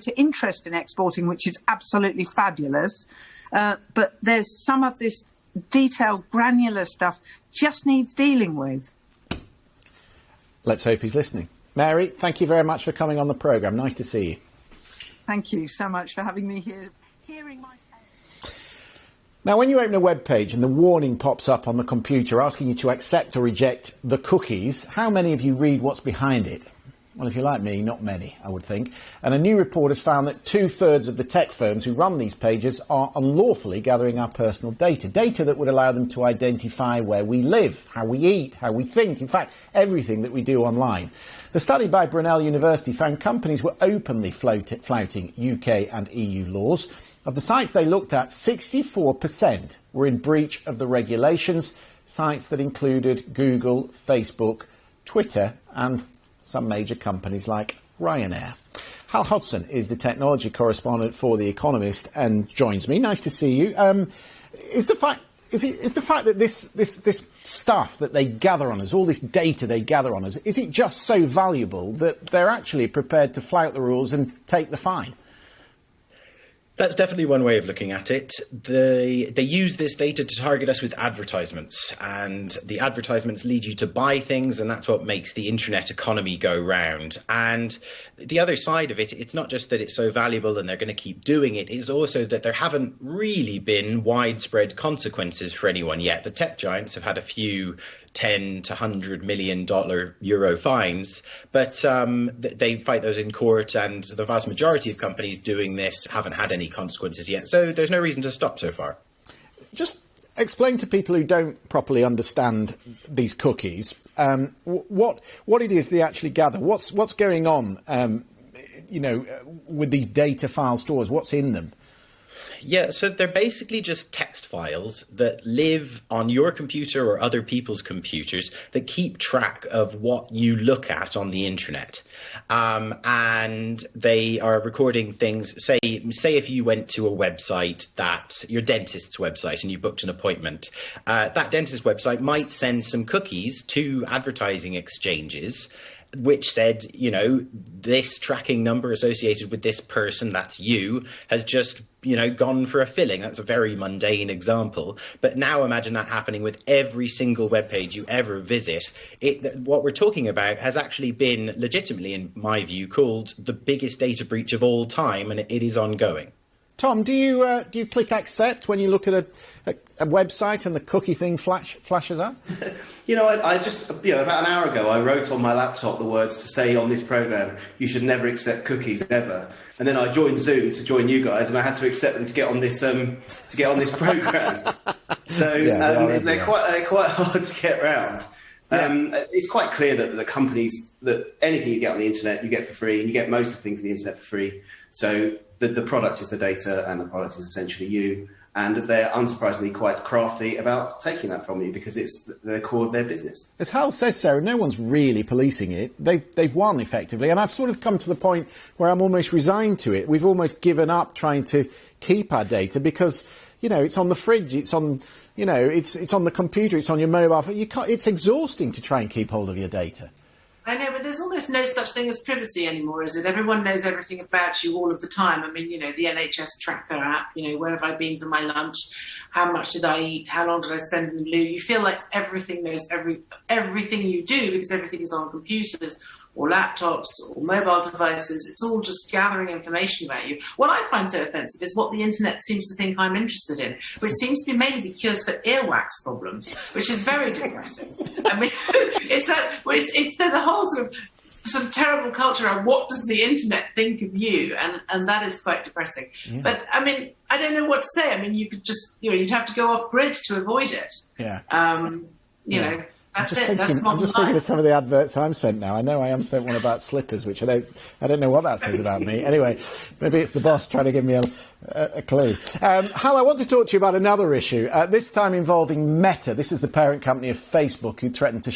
greater interest in exporting, which is absolutely fabulous. But there's some of this detailed, granular stuff just needs dealing with. Let's hope he's listening. Mary, thank you very much for coming on the programme. Nice to see you. Thank you so much for having me here, hearing my... Now, when you open a web page and the warning pops up on the computer asking you to accept or reject the cookies, how many of you read what's behind it? Well, if you're like me, not many, I would think. And a new report has found that 2/3 of the tech firms who run these pages are unlawfully gathering our personal data. Data that would allow them to identify where we live, how we eat, how we think, in fact, everything that we do online. The study by Brunel University found companies were openly flouting UK and EU laws. Of the sites they looked at, 64% were in breach of the regulations, sites that included Google, Facebook, Twitter and some major companies like Ryanair. Hal Hodson is the technology correspondent for The Economist and joins me. Nice to see you. Is the fact that this stuff that they gather on us, all this data they gather on us, is it just so valuable that they're actually prepared to flout the rules and take the fine? That's definitely one way of looking at it. They use this data to target us with advertisements, and the advertisements lead you to buy things, and that's what makes the internet economy go round. And the other side of it, it's not just that it's so valuable and they're going to keep doing it, it's also that there haven't really been widespread consequences for anyone yet. The tech giants have had a few $10 to $100 million euro fines, but they fight those in court, and the vast majority of companies doing this haven't had any consequences yet. So there's no reason to stop so far. Just explain to people who don't properly understand these cookies what it is they actually gather. What's going on, with these data file stores? What's in them? Yeah, so they're basically just text files that live on your computer or other people's computers that keep track of what you look at on the internet. And they are recording things, say if you went to a website, your dentist's website, and you booked an appointment, that dentist website might send some cookies to advertising exchanges which said, this tracking number associated with this person, that's you, has just, gone for a filling. That's a very mundane example. But now imagine that happening with every single web page you ever visit. What we're talking about has actually been legitimately, in my view, called the biggest data breach of all time, and it is ongoing. Tom, do you click accept when you look at a website and the cookie thing flashes up? I just, about an hour ago, I wrote on my laptop the words to say on this programme, you should never accept cookies ever. And then I joined Zoom to join you guys, and I had to accept them to get on this programme. So they're quite hard to get around. It's quite clear that the companies, that anything you get on the internet, you get for free, and you get most of the things on the internet for free. So the product is the data, and the product is essentially you. And they're unsurprisingly quite crafty about taking that from you because it's the core of their business. As Hal says, Sarah, no one's really policing it. They've won effectively. And I've sort of come to the point where I'm almost resigned to it. We've almost given up trying to keep our data because, it's on the fridge, it's on, it's on the computer, it's on your mobile phone. It's exhausting to try and keep hold of your data. I know, but there's almost no such thing as privacy anymore, is it? Everyone knows everything about you all of the time. I mean, the NHS tracker app, where have I been for my lunch? How much did I eat? How long did I spend in the loo? You feel like everything knows everything you do because everything is on computers or laptops or mobile devices. It's all just gathering information about you. What I find so offensive is what the internet seems to think I'm interested in, which seems to be mainly cures for earwax problems, which is very depressing. I mean, there's a whole sort of terrible culture around what does the internet think of you, and that is quite depressing. Yeah. But I mean, I don't know what to say. I mean, you could just, you'd have to go off grid to avoid it. Yeah. I'm just thinking of some of the adverts I'm sent now. I know I am sent one about slippers, which I don't know what that says about me. Anyway, maybe it's the boss trying to give me a clue. Hal, I want to talk to you about another issue, this time involving Meta. This is the parent company of Facebook, who threatened to